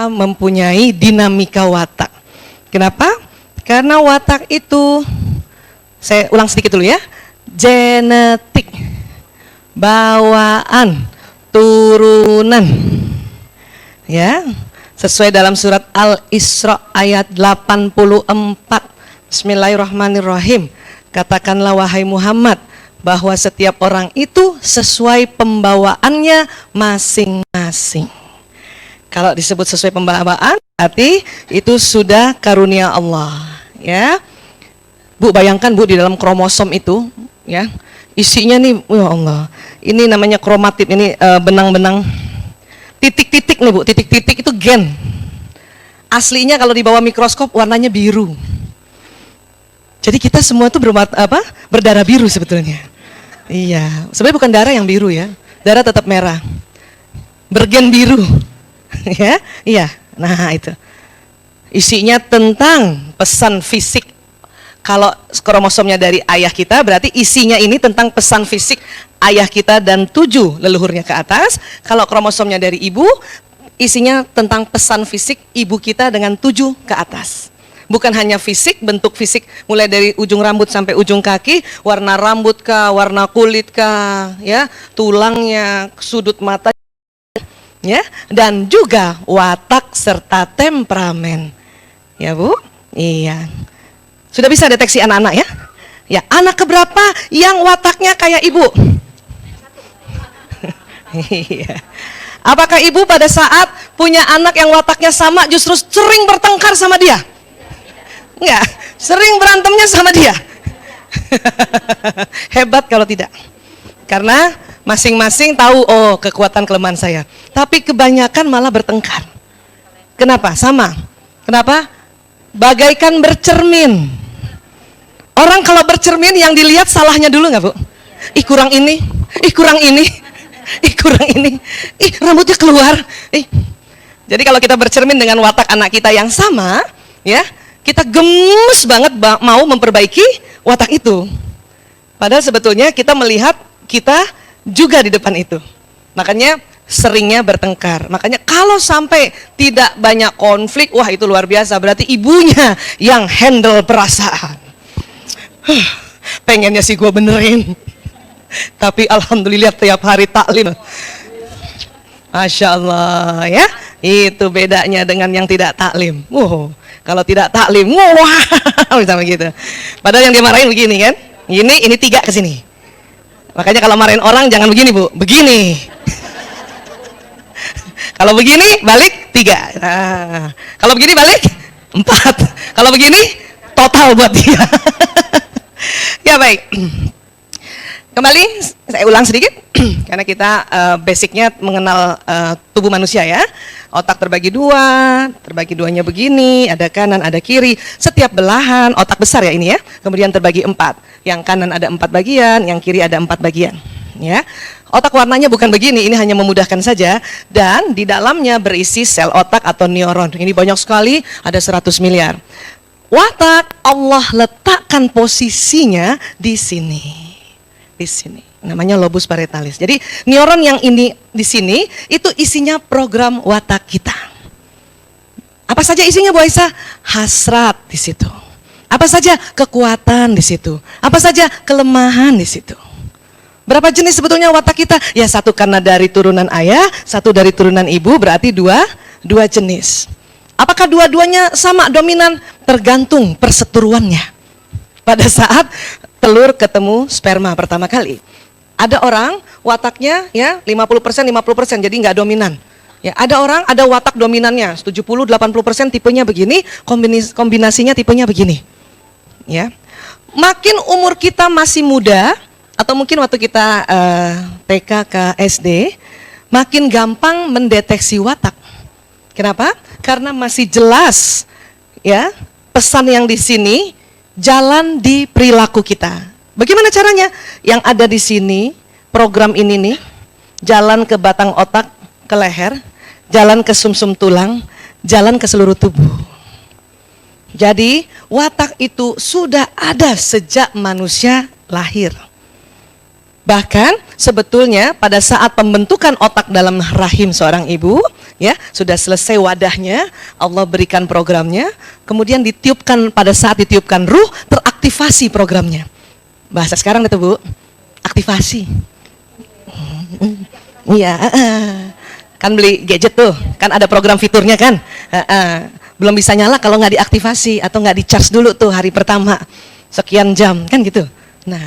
kita mempunyai dinamika watak. Kenapa? Karena watak itu, saya ulang sedikit dulu ya, genetik, bawaan, turunan. Ya, sesuai dalam surat Al-Isra ayat 84. Bismillahirrahmanirrahim. Katakanlah wahai Muhammad, bahwa setiap orang itu sesuai pembawaannya masing-masing. Kalau disebut sesuai pembawaan, berarti itu sudah karunia Allah, ya. Bu, bayangkan Bu, di dalam kromosom itu, ya, isinya nih, ya Allah, ini namanya kromatid, ini benang-benang, titik-titik nih Bu, titik-titik itu gen. Aslinya kalau di bawah mikroskop warnanya biru. Jadi kita semua itu berdarah biru sebetulnya. Iya, sebenarnya bukan darah yang biru ya, darah tetap merah, bergen biru. Ya, iya. Nah itu isinya tentang pesan fisik. Kalau kromosomnya dari ayah kita, berarti isinya ini tentang pesan fisik ayah kita dan 7 leluhurnya ke atas. Kalau kromosomnya dari ibu, isinya tentang pesan fisik ibu kita dengan 7 ke atas. Bukan hanya fisik, bentuk fisik mulai dari ujung rambut sampai ujung kaki, warna rambut kah, warna kulit kah, ya, tulangnya, sudut mata, ya, dan juga watak serta temperamen. Ya Bu? Iya. Sudah bisa deteksi anak-anak ya? Ya, anak keberapa yang wataknya kayak ibu? Iya. Apakah ibu pada saat punya anak yang wataknya sama justru sering bertengkar sama dia? Enggak, sering berantemnya sama dia. Hebat kalau tidak. Karena masing-masing tahu, oh, kekuatan kelemahan saya. Tapi kebanyakan malah bertengkar. Kenapa? Sama. Kenapa? Bagaikan bercermin. Orang kalau bercermin yang dilihat salahnya dulu nggak Bu? Ih kurang ini, ih kurang ini, ih kurang ini, ih rambutnya keluar. Jadi kalau kita bercermin dengan watak anak kita yang sama, ya, kita gemes banget mau memperbaiki watak itu. Padahal sebetulnya kita melihat kita juga di depan itu. Makanya seringnya bertengkar. Makanya kalau sampai tidak banyak konflik, wah itu luar biasa. Berarti ibunya yang handle perasaan. Pengennya sih gue benerin. Tapi alhamdulillah tiap hari taklim. Masya Allah ya. Itu bedanya dengan yang tidak taklim. Kalau tidak taklim, wah, bisa begitu. Padahal yang dimarahin begini kan, ini 3 ke sini. Makanya kalau marahin orang jangan begini Bu, begini. Kalau begini balik 3. Nah, kalau begini balik 4. Kalau begini total buat dia. Ya baik. Kembali saya ulang sedikit karena kita basicnya mengenal tubuh manusia ya. Otak terbagi 2, terbagi 2-nya begini, ada kanan, ada kiri. Setiap belahan, otak besar ya ini ya, kemudian terbagi 4. Yang kanan ada 4 bagian, yang kiri ada 4 bagian. Ya, otak warnanya bukan begini, ini hanya memudahkan saja. Dan di dalamnya berisi sel otak atau neuron. Ini banyak sekali, ada 100 miliar. Watak Allah letakkan posisinya di sini. Di sini. Namanya lobus parietalis. Jadi neuron yang ini di sini itu isinya program watak kita. Apa saja isinya Bu Aisyah? Hasrat di situ. Apa saja kekuatan di situ. Apa saja kelemahan di situ. Berapa jenis sebetulnya watak kita? Ya 1 karena dari turunan ayah, 1 dari turunan ibu, berarti 2 jenis. Apakah dua-duanya sama dominan? Tergantung perseteruannya. Pada saat telur ketemu sperma pertama kali. Ada orang wataknya ya 50% jadi nggak dominan. Ya, ada orang ada watak dominannya 70-80% tipenya begini, kombinasinya tipenya begini. Ya. Makin umur kita masih muda atau mungkin waktu kita TK ke SD, makin gampang mendeteksi watak. Kenapa? Karena masih jelas ya pesan yang di sini jalan di perilaku kita. Bagaimana caranya? Yang ada di sini, program ini nih, jalan ke batang otak, ke leher, jalan ke sumsum tulang, jalan ke seluruh tubuh. Jadi, watak itu sudah ada sejak manusia lahir. Bahkan sebetulnya pada saat pembentukan otak dalam rahim seorang ibu, ya, sudah selesai wadahnya, Allah berikan programnya, kemudian ditiupkan, pada saat ditiupkan ruh, teraktivasi programnya. Bahasa sekarang itu Bu, aktivasi. Iya, kan beli gadget tuh, kan ada program fiturnya kan, belum bisa nyala kalau nggak diaktifasi atau nggak di-charge dulu tuh hari pertama, sekian jam, kan gitu. Nah,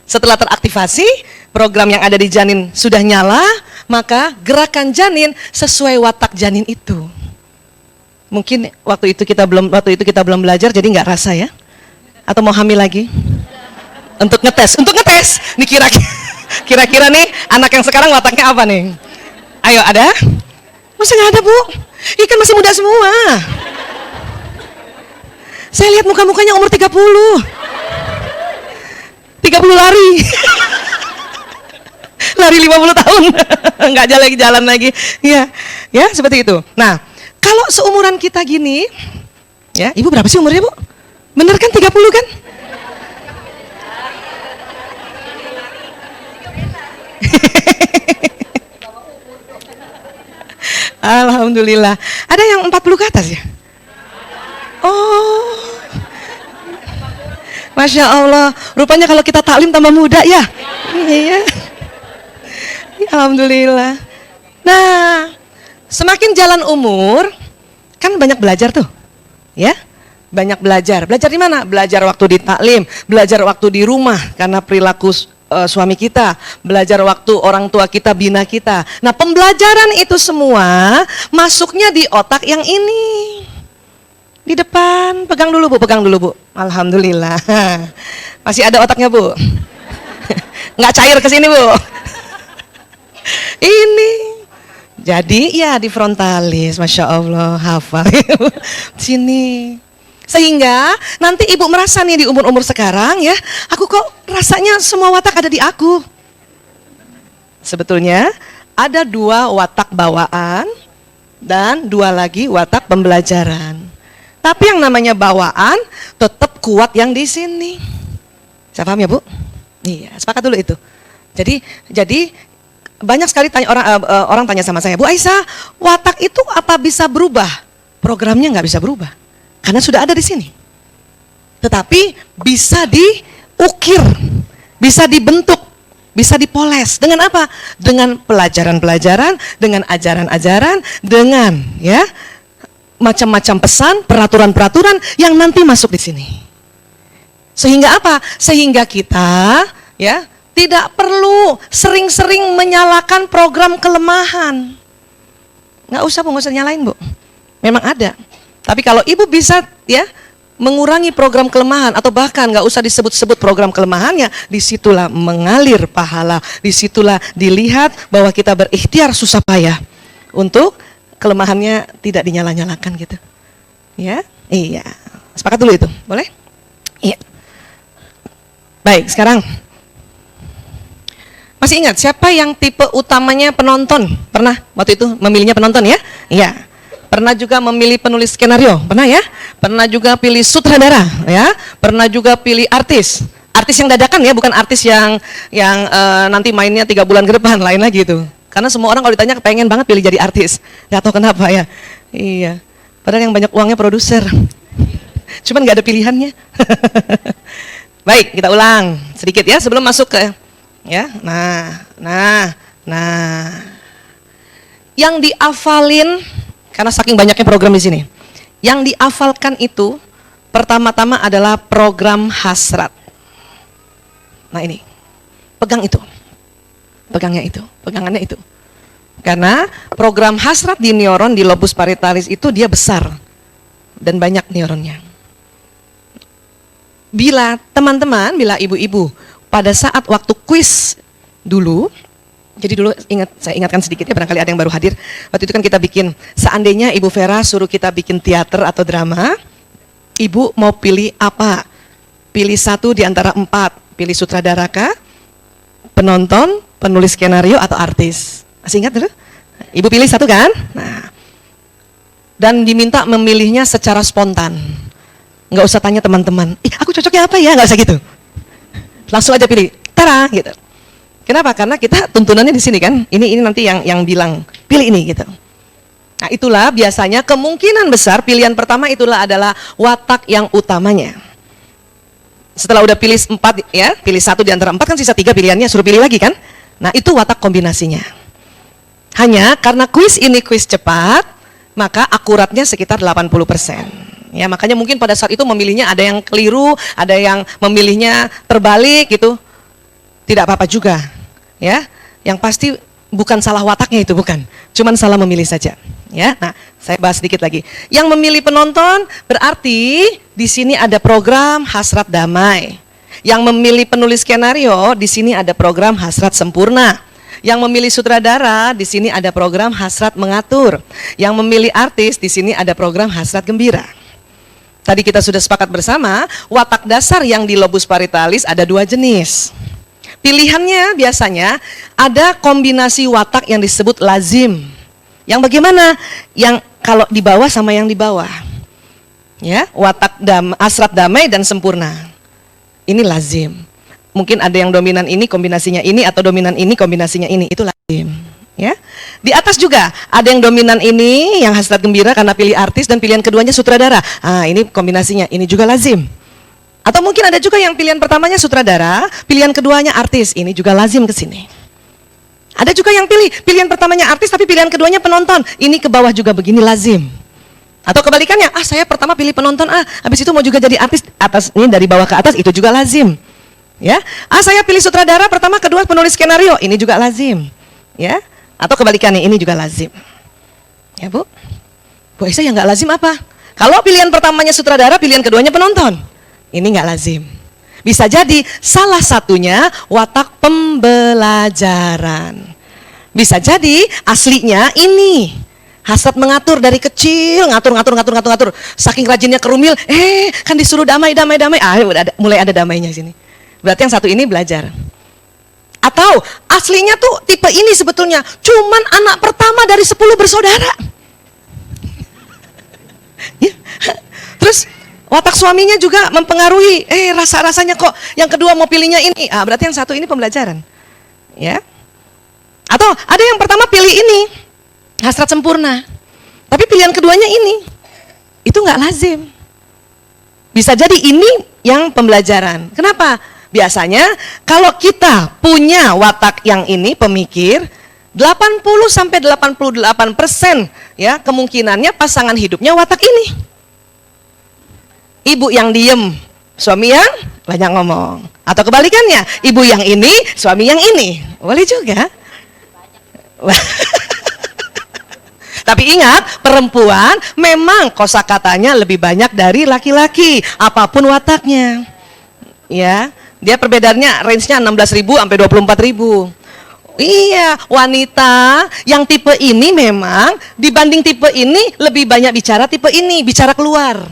setelah teraktivasi, program yang ada di janin sudah nyala, maka gerakan janin sesuai watak janin itu. Mungkin waktu itu kita belum belajar, jadi nggak rasa ya? Atau mau hamil lagi? Untuk ngetes, nih kira-kira nih anak yang sekarang wataknya apa nih? Ayo, ada? Masa nggak ada Bu? Ikan masih muda semua. Saya lihat muka-mukanya umur 30 lari. Lari 50 tahun. Nggak jalan lagi. Ya, ya seperti itu. Nah, kalau seumuran kita gini, ya, Ibu berapa sih umurnya Bu? Bener kan 30 kan? Alhamdulillah. Ada yang 40 ke atas ya? Oh, Masya Allah. Rupanya kalau kita taklim tambah muda ya? Iya. Alhamdulillah. Nah, semakin jalan umur, kan banyak belajar tuh, ya? Banyak belajar. Belajar di mana? Belajar waktu di taklim, belajar waktu di rumah karena perilaku suami kita, belajar waktu orang tua kita bina kita. Nah, pembelajaran itu semua masuknya di otak yang ini. Di depan, pegang dulu Bu. Alhamdulillah. Masih ada otaknya Bu. Nggak cair ke sini Bu. Ini. Jadi ya di frontalis, Masya Allah, hafal. Sini. Sehingga nanti Ibu merasa nih di umur-umur sekarang ya, aku kok rasanya semua watak ada di aku. Sebetulnya ada 2 watak bawaan dan 2 lagi watak pembelajaran. Tapi yang namanya bawaan tetap kuat yang di sini. Saya paham ya Bu? Iya, sepakat dulu itu. Jadi banyak sekali orang tanya sama saya, Bu Aisyah, watak itu apa bisa berubah? Programnya nggak bisa berubah, karena sudah ada di sini. Tetapi bisa diukir, bisa dibentuk, bisa dipoles. Dengan apa? Dengan pelajaran-pelajaran, dengan ajaran-ajaran, dengan ya macam-macam pesan, peraturan-peraturan yang nanti masuk di sini. Sehingga apa? Sehingga kita ya tidak perlu sering-sering menyalakan program kelemahan. Nggak usah Bu, nggak usah nyalain Bu. Memang ada. Tapi kalau Ibu bisa ya mengurangi program kelemahan atau bahkan nggak usah disebut-sebut program kelemahannya, disitulah mengalir pahala, disitulah dilihat bahwa kita berikhtiar susah payah untuk kelemahannya tidak dinyala-nyalakan gitu. Ya, iya. Sepakat dulu itu, boleh? Iya. Baik, sekarang masih ingat siapa yang tipe utamanya penonton? Pernah waktu itu memilihnya penonton ya? Iya. Pernah juga memilih penulis skenario? Pernah ya? Pernah juga pilih sutradara ya? Pernah juga pilih artis? Artis yang dadakan ya, bukan artis yang nanti mainnya 3 bulan ke depan, lain lagi itu. Karena semua orang kalau ditanya pengen banget pilih jadi artis, nggak tahu kenapa ya. Iya, padahal yang banyak uangnya produser, cuman nggak ada pilihannya. Baik, kita ulang sedikit ya sebelum masuk ke ya. Nah, yang dihafalin karena saking banyaknya program di sini, yang dihafalkan itu pertama-tama adalah program hasrat. Nah ini, pegang itu. Pegangannya itu. Karena program hasrat di neuron di lobus parietalis itu dia besar dan banyak neuronnya. Bila teman-teman, bila ibu-ibu pada saat waktu kuis dulu, jadi dulu saya ingatkan sedikit ya, barangkali ada yang baru hadir. Waktu itu kan kita bikin, seandainya Ibu Vera suruh kita bikin teater atau drama, Ibu mau pilih apa? Pilih 1 di antara 4, pilih sutradara kah? Penonton, penulis skenario atau artis? Masih ingat dulu? Ibu pilih 1 kan? Nah, dan diminta memilihnya secara spontan. Nggak usah tanya teman-teman, aku cocoknya apa ya? Nggak usah gitu. Langsung aja pilih, tara gitu. Kenapa? Karena kita tuntunannya di sini kan. Ini nanti yang bilang pilih ini gitu. Nah, itulah biasanya kemungkinan besar pilihan pertama itulah adalah watak yang utamanya. Setelah udah pilih 4 ya, pilih 1 di antara 4 kan sisa 3 pilihannya, suruh pilih lagi kan? Nah, itu watak kombinasinya. Hanya karena kuis ini kuis cepat, maka akuratnya sekitar 80%. Ya, makanya mungkin pada saat itu memilihnya ada yang keliru, ada yang memilihnya terbalik gitu. Tidak apa-apa juga, ya. Yang pasti bukan salah wataknya itu, bukan. Cuman salah memilih saja, ya. Nah, saya bahas sedikit lagi. Yang memilih penonton berarti di sini ada program hasrat damai. Yang memilih penulis skenario di sini ada program hasrat sempurna. Yang memilih sutradara di sini ada program hasrat mengatur. Yang memilih artis di sini ada program hasrat gembira. Tadi kita sudah sepakat bersama, watak dasar yang di lobus parietalis ada 2 jenis. Pilihannya biasanya ada kombinasi watak yang disebut lazim. Yang bagaimana? Yang kalau di bawah sama yang di bawah. Ya, watak hasrat damai dan sempurna. Ini lazim. Mungkin ada yang dominan ini kombinasinya ini atau dominan ini kombinasinya ini, itu lazim. Ya. Di atas juga ada yang dominan ini yang hasrat gembira karena pilih artis dan pilihan keduanya sutradara. Ini kombinasinya, ini juga lazim. Atau mungkin ada juga yang pilihan pertamanya sutradara, pilihan keduanya artis, ini juga lazim ke sini. Ada juga yang pilihan pertamanya artis tapi pilihan keduanya penonton, ini ke bawah juga begini lazim. Atau kebalikannya, saya pertama pilih penonton, habis itu mau juga jadi artis, atas ini dari bawah ke atas, itu juga lazim. Ya, saya pilih sutradara pertama, kedua penulis skenario, ini juga lazim. Ya, atau kebalikannya, ini juga lazim. Ya Bu, Bu Aisyah yang nggak lazim apa? Kalau pilihan pertamanya sutradara, pilihan keduanya penonton. Ini nggak lazim. Bisa jadi salah satunya watak pembelajaran. Bisa jadi aslinya ini hasrat mengatur dari kecil, ngatur. Saking rajinnya kerumil, kan disuruh damai. Mulai ada damainya sini. Berarti yang satu ini belajar. Atau aslinya tuh tipe ini sebetulnya cuman anak pertama dari 10 bersaudara. Ya. Terus watak suaminya juga mempengaruhi. Rasa-rasanya kok yang kedua mau pilihnya ini. Berarti yang satu ini pembelajaran. Ya. Atau ada yang pertama pilih ini, hasrat sempurna. Tapi pilihan keduanya ini. Itu nggak lazim. Bisa jadi ini yang pembelajaran. Kenapa? Biasanya kalau kita punya watak yang ini pemikir, 80-88% ya kemungkinannya pasangan hidupnya watak ini. Ibu yang diem, suami yang banyak ngomong. Atau kebalikannya, ibu yang ini, suami yang ini. Boleh juga. Tapi ingat, perempuan memang kosakatanya lebih banyak dari laki-laki, apapun wataknya. Ya, dia perbedaannya range-nya 16.000 sampai 24.000. Iya, wanita yang tipe ini memang dibanding tipe ini lebih banyak bicara tipe ini, bicara keluar.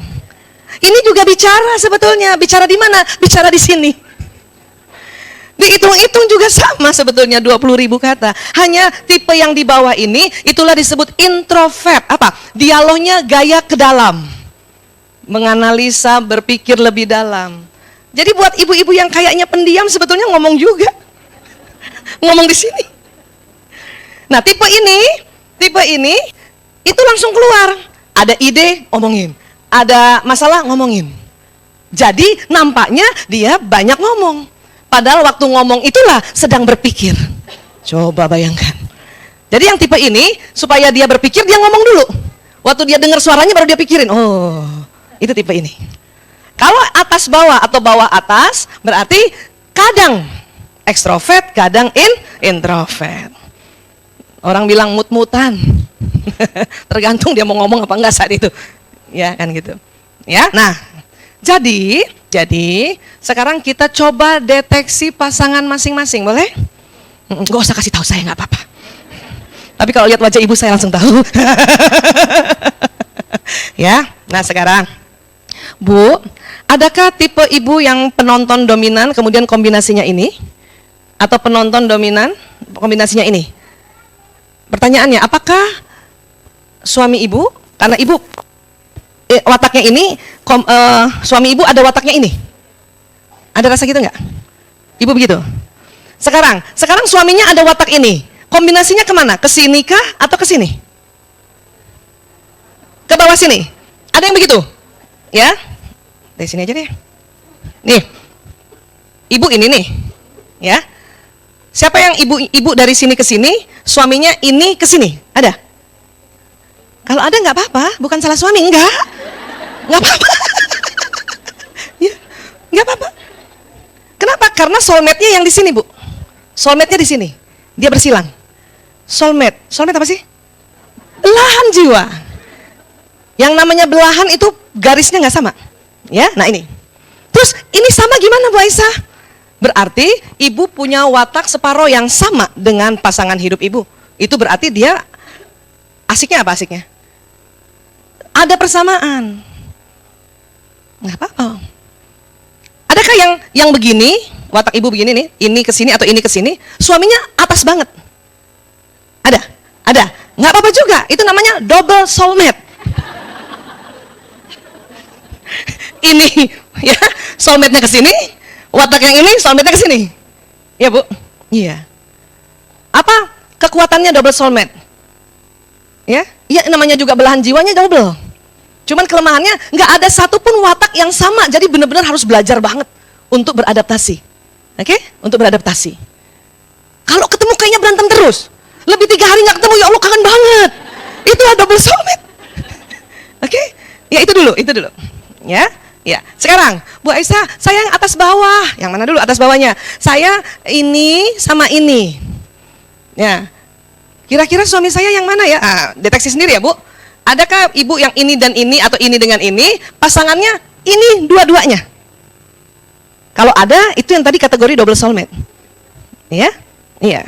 Ini juga bicara sebetulnya, bicara di mana? Bicara di sini. Dihitung-hitung juga sama sebetulnya 20.000 kata. Hanya tipe yang di bawah ini, itulah disebut introvert. Apa? Dialognya gaya ke dalam. Menganalisa, berpikir lebih dalam. Jadi buat ibu-ibu yang kayaknya pendiam sebetulnya ngomong juga. Ngomong di sini. Nah tipe ini, itu langsung keluar. Ada ide, omongin. Ada masalah, ngomongin. Jadi nampaknya dia banyak ngomong. Padahal waktu ngomong itulah sedang berpikir. Coba bayangkan. Jadi yang tipe ini, supaya dia berpikir, dia ngomong dulu. Waktu dia dengar suaranya baru dia pikirin. Oh, itu tipe ini. Kalau atas bawah atau bawah atas, berarti kadang ekstrovert, kadang introvert. Orang bilang mut-mutan. Tergantung dia mau ngomong apa enggak saat itu. Ya kan gitu. Ya, nah, jadi sekarang kita coba deteksi pasangan masing-masing, boleh? Gak usah kasih tahu saya, nggak apa-apa. Tapi kalau lihat wajah ibu saya langsung tahu. Ya, nah sekarang, Bu, adakah tipe ibu yang penonton dominan kemudian kombinasinya ini? Atau penonton dominan kombinasinya ini? Pertanyaannya, apakah suami ibu, karena ibu wataknya ini, suami ibu ada wataknya ini? Ada rasa gitu nggak? Ibu begitu? Sekarang suaminya ada watak ini. Kombinasinya kemana? Ke sini kah atau ke sini? Ke bawah sini. Ada yang begitu? Ya? Dari sini aja deh. Nih. Ibu ini nih. Ya. Siapa yang ibu dari sini ke sini, suaminya ini ke sini? Ada? Kalau ada nggak apa-apa, bukan salah suami, enggak. Nggak apa-apa. Ya, nggak apa-apa. Kenapa? Karena soulmate-nya yang di sini, Bu. Soulmate-nya di sini. Dia bersilang. Soulmate apa sih? Belahan jiwa. Yang namanya belahan itu garisnya nggak sama. Ya, nah ini. Terus ini sama gimana, Bu Aisyah? Berarti ibu punya watak separoh yang sama dengan pasangan hidup ibu. Itu berarti dia asiknya apa asiknya? Ada persamaan. Nggak apa-apa. Adakah yang begini, watak ibu begini nih, ini ke sini atau ini ke sini, suaminya atas banget? Ada? Ada. Nggak apa-apa juga. Itu namanya double soulmate. Ini ya, soulmate-nya ke sini, watak yang ini soulmate-nya ke sini. Ya, Bu? Iya. Apa kekuatannya double soulmate? Ya, iya namanya juga belahan jiwanya double. Cuman kelemahannya nggak ada satupun watak yang sama, jadi benar-benar harus belajar banget untuk beradaptasi. Oke? Untuk beradaptasi. Kalau ketemu kayaknya berantem terus. Lebih 3 hari nggak ketemu, ya Allah kangen banget. Itulah double soulmate. Oke? Ya itu dulu. Ya. Ya, sekarang Bu Aisyah, saya yang atas bawah. Yang mana dulu atas bawahnya? Saya ini sama ini. Ya. Kira-kira suami saya yang mana ya? Deteksi sendiri ya, Bu. Adakah ibu yang ini dan ini atau ini dengan ini, pasangannya ini dua-duanya? Kalau ada, itu yang tadi kategori double soulmate. Ya? Iya.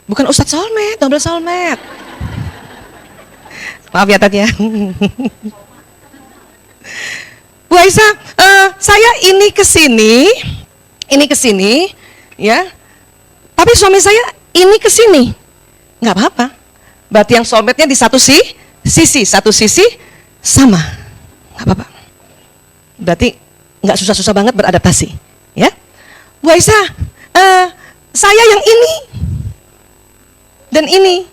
Bukan Ustadz soulmate, double soulmate. Maaf ya Tat ya. Bu Aisyah, saya ini ke sini, ya. Tapi suami saya ini ke sini. Nggak apa-apa. Berarti yang soulmate-nya di satu sisi sama. Nggak apa-apa. Berarti nggak susah-susah banget beradaptasi, ya. Bu Aisyah, saya yang ini dan ini.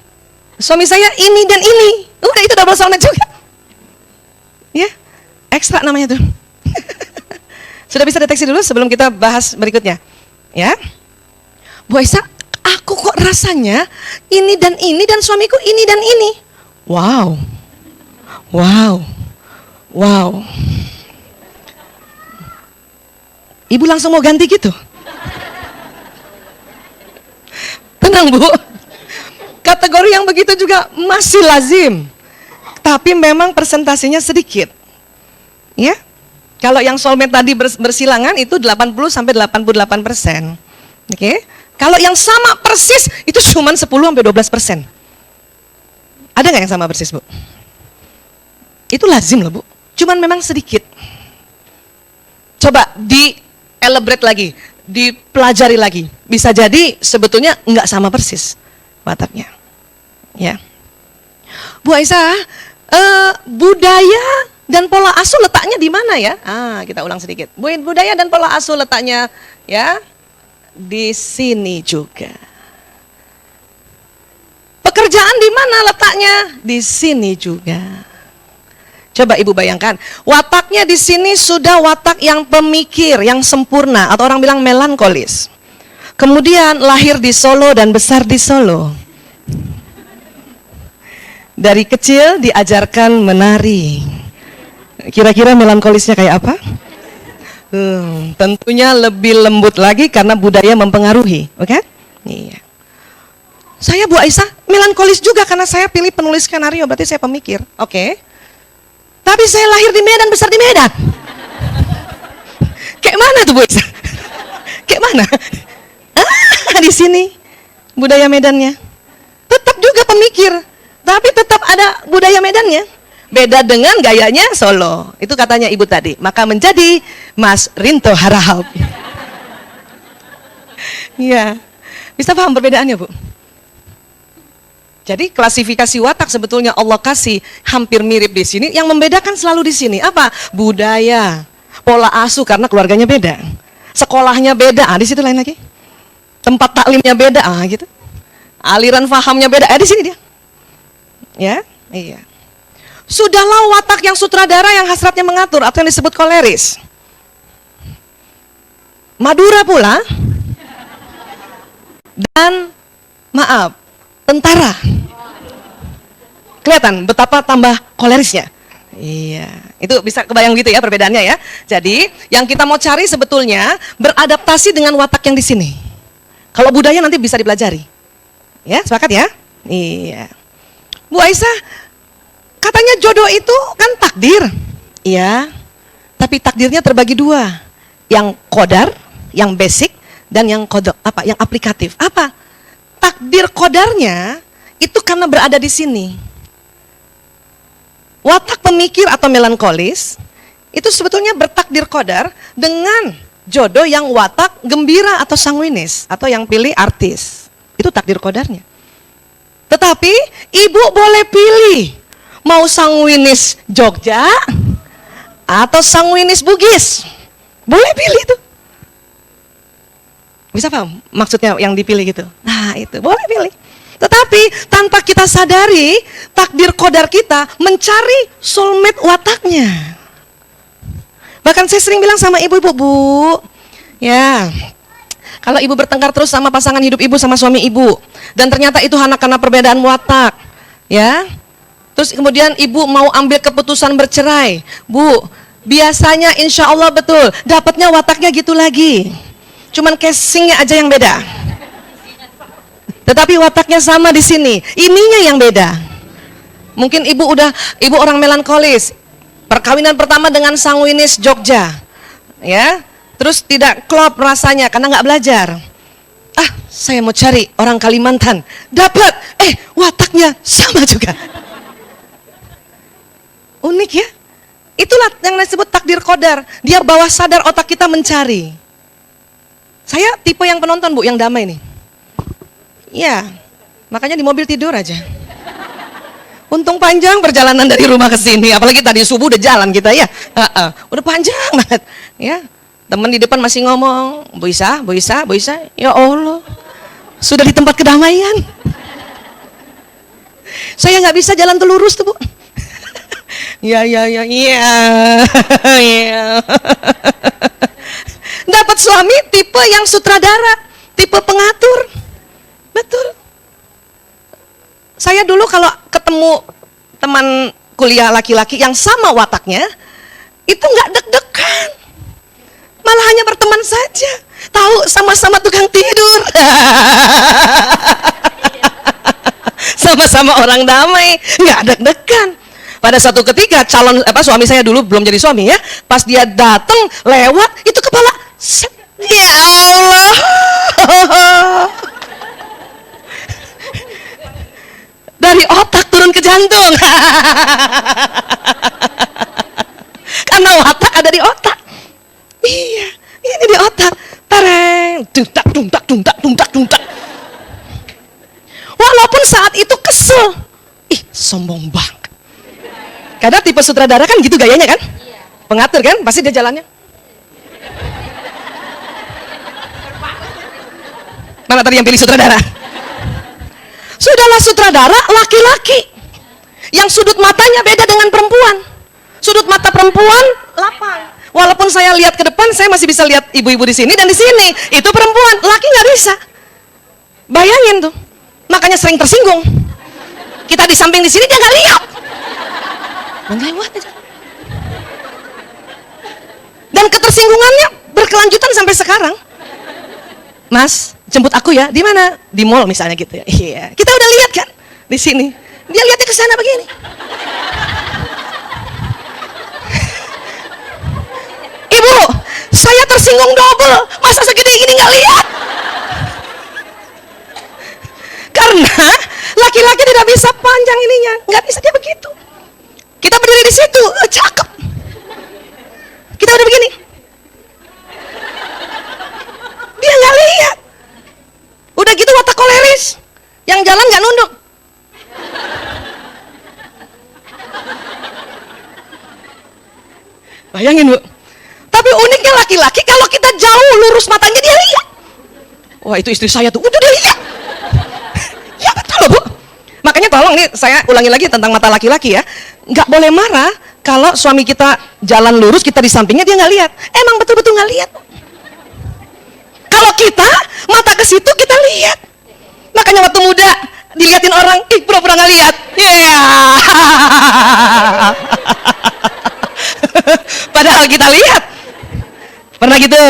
Suami saya ini dan ini. Udah itu double soulmate juga. Ya. Ekstra namanya tuh. Sudah bisa deteksi dulu sebelum kita bahas berikutnya. Ya. Bu Aisyah, aku kok rasanya ini dan suamiku ini dan ini. Wow. Ibu langsung mau ganti gitu. Tenang, Bu. Kategori yang begitu juga masih lazim. Tapi memang persentasinya sedikit. Ya, kalau yang soulmate tadi bersilangan itu 80-88%. Oke, kalau yang sama persis itu cuma 10-12%. Ada nggak yang sama persis, Bu? Itu lazim loh, Bu. Cuman memang sedikit. Coba di-elaborate lagi, dipelajari lagi. Bisa jadi sebetulnya nggak sama persis wataknya. Ya, Bu Aisyah, budaya dan pola asuh letaknya di mana ya? Kita ulang sedikit. Budaya dan pola asuh letaknya ya di sini juga. Pekerjaan di mana letaknya? Di sini juga. Coba Ibu bayangkan, wataknya di sini sudah watak yang pemikir, yang sempurna atau orang bilang melankolis. Kemudian lahir di Solo dan besar di Solo. Dari kecil diajarkan menari. Kira-kira melankolisnya kayak apa? Tentunya lebih lembut lagi karena budaya mempengaruhi, oke? Iya. Saya Bu Aisyah melankolis juga karena saya pilih penulis skenario, berarti saya pemikir, oke? Tapi saya lahir di Medan, besar di Medan. Kayak mana tuh Bu Aisyah? Kayak mana? Di sini budaya Medannya. Tetap juga pemikir, tapi tetap ada budaya Medannya. Beda dengan gayanya Solo. Itu katanya Ibu tadi. Maka menjadi Mas Rinto Harahap. Iya. Bisa paham perbedaannya, Bu? Jadi klasifikasi watak sebetulnya Allah kasih hampir mirip di sini. Yang membedakan selalu di sini apa? Budaya, pola asuh karena keluarganya beda. sekolahnya beda, di situ lain lagi. Tempat taklimnya beda, gitu. Aliran fahamnya beda, di sini dia. Ya, iya. Sudahlah watak yang sutradara yang hasratnya mengatur atau yang disebut koleris. Madura pula. Dan maaf, tentara. Kelihatan betapa tambah kolerisnya. Iya, itu bisa kebayang gitu ya perbedaannya ya. Jadi, yang kita mau cari sebetulnya beradaptasi dengan watak yang di sini. Kalau budaya nanti bisa dipelajari. Ya, sepakat ya? Iya. Bu Aisyah, katanya jodoh itu kan takdir. Iya. Tapi takdirnya terbagi dua. Yang qadar, yang basic, dan yang kodok, yang aplikatif. Apa? Takdir qadarnya itu karena berada di sini. Watak pemikir atau melankolis itu sebetulnya bertakdir qadar dengan jodoh yang watak gembira atau sanguinis atau yang pilih artis. Itu takdir qadarnya. Tetapi ibu boleh pilih mau sanguinis Jogja atau sanguinis Bugis. Boleh pilih itu. Bisa paham maksudnya yang dipilih gitu? Nah itu, boleh pilih. Tetapi tanpa kita sadari, takdir qadar kita mencari soulmate wataknya. Bahkan saya sering bilang sama ibu-ibu, Bu, ya, kalau ibu bertengkar terus sama pasangan hidup ibu sama suami ibu, dan ternyata itu hanya karena perbedaan watak, ya. Terus kemudian ibu mau ambil keputusan bercerai, Bu, biasanya insya Allah betul, dapatnya wataknya gitu lagi. Cuman casingnya aja yang beda. Tetapi wataknya sama di sini, ininya yang beda. Mungkin ibu orang melankolis, perkawinan pertama dengan sanguinis Jogja, ya. Terus tidak klop rasanya karena nggak belajar. Saya mau cari orang Kalimantan, dapat, wataknya sama juga. Unik ya. Itulah yang disebut takdir qadar. Dia bawah sadar otak kita mencari. Saya tipe yang penonton, Bu, yang damai nih. Ya, makanya di mobil tidur aja. Untung panjang perjalanan dari rumah ke sini, apalagi tadi subuh udah jalan kita ya. Udah panjang banget, ya. Temen di depan masih ngomong, Bu Isa, ya Allah, sudah di tempat kedamaian. Saya nggak bisa jalan telurus tuh, Bu. Iya. Dapat suami tipe yang sutradara, tipe pengatur. Betul. Saya dulu kalau ketemu teman kuliah laki-laki yang sama wataknya, itu nggak deg-degan. Malah hanya berteman saja. Tahu sama-sama tukang tidur. Sama-sama orang damai, nggak deg-degan. Pada suatu ketika suami saya dulu belum jadi suami ya, pas dia datang lewat itu kepala, ya Allah. Dari otak turun ke jantung. Karena watak ada di otak. Iya, ini di otak. Tareng, dungtak. Walaupun saat itu kesel. Sombong banget. Kadang tipe sutradara kan gitu gayanya kan? Pengatur kan? Pasti dia jalannya. Mana tadi yang pilih sutradara? Sudahlah sutradara laki-laki yang sudut matanya beda dengan perempuan. Sudut mata perempuan lapang. Walaupun saya lihat ke depan, saya masih bisa lihat ibu-ibu di sini dan di sini. Itu perempuan, laki nggak bisa. Bayangin tuh. Makanya sering tersinggung. Kita di samping di sini dia nggak lihat. Lewat aja. Dan ketersinggungannya berkelanjutan sampai sekarang. Mas, jemput aku ya. Di mana? Di mall misalnya gitu ya. Iya. Kita udah lihat kan di sini. Dia lihatnya ke sana begini. Ibu, saya tersinggung double. Masa segini gini nggak lihat? Karena laki-laki tidak bisa panjang ininya, nggak bisa dia begitu. Kita berdiri di situ, cakep. Kita udah begini. Dia nggak lihat. Udah gitu watak koleris. Yang jalan nggak nunduk. Bayangin, Bu. Tapi uniknya laki-laki kalau kita jauh wah itu istri saya tuh, udah dia lihat. Ya betul loh Bu. Makanya tolong nih, saya ulangi lagi tentang mata laki-laki ya. Nggak boleh marah kalau suami kita jalan lurus, kita di sampingnya, dia nggak lihat. Emang betul-betul nggak lihat. Kalau kita, mata ke situ kita lihat. Makanya waktu muda, dilihatin orang, ih pura-pura nggak lihat. Yeah. Padahal kita lihat. Pernah gitu?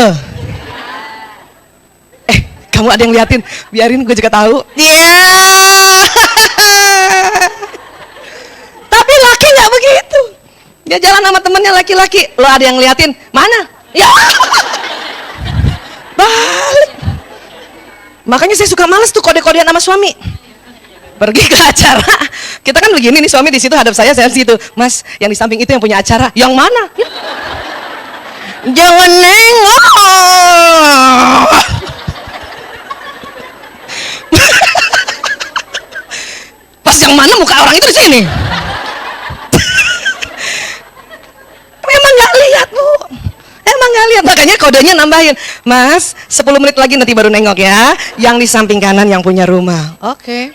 Kamu ada yang liatin, biarin gue juga tahu. Yeah. Tapi laki nggak begitu. Dia jalan sama temennya laki-laki, lo ada yang liatin, mana? Ya. Balik. Makanya saya suka males tuh kode-kodean sama suami. Pergi ke acara, kita kan begini nih, suami di situ hadap saya di situ. Mas, yang di samping itu yang punya acara, yang mana? Ya. Jangan nengok. Pas yang mana muka orang itu di sini? Memang nggak lihat Bu, emang nggak lihat. Makanya kodenya nambahin, Mas 10 menit lagi nanti baru nengok ya. Yang di samping kanan yang punya rumah. Oke.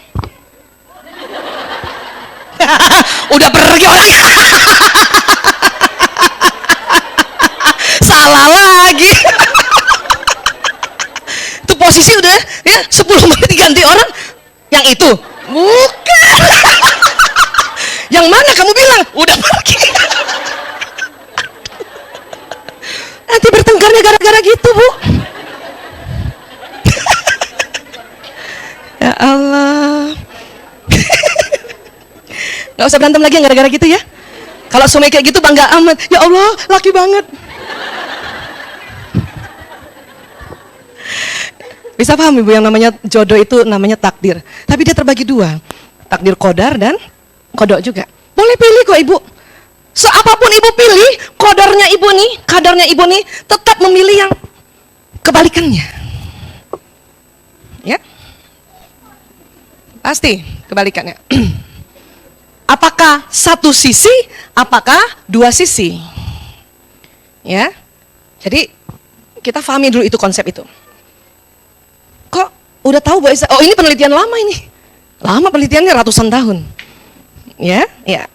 Udah pergi orangnya. Salah lagi. Itu posisi udah ya 10 menit diganti orang. Yang itu bukan. Yang mana kamu bilang? Udah pergi. Nanti bertengkarnya gara-gara gitu Bu. Ya Allah. Gak usah berantem lagi gara-gara gitu ya. Kalau suami kayak gitu bangga amat. Ya Allah, laki banget. Bisa paham Ibu, yang namanya jodoh itu namanya takdir. Tapi dia terbagi dua. Takdir qadar dan qada juga. Boleh pilih kok Ibu. Seapapun Ibu pilih, qadarnya Ibu nih, kadarnya Ibu nih, tetap memilih yang kebalikannya. Ya. Pasti kebalikannya. Apakah satu sisi, apakah dua sisi? Ya. Jadi kita pahami dulu itu konsep itu. Kok udah tahu Bu Aisyah? Oh, ini penelitian lama ini. Lama penelitiannya ratusan tahun. Ya, ya.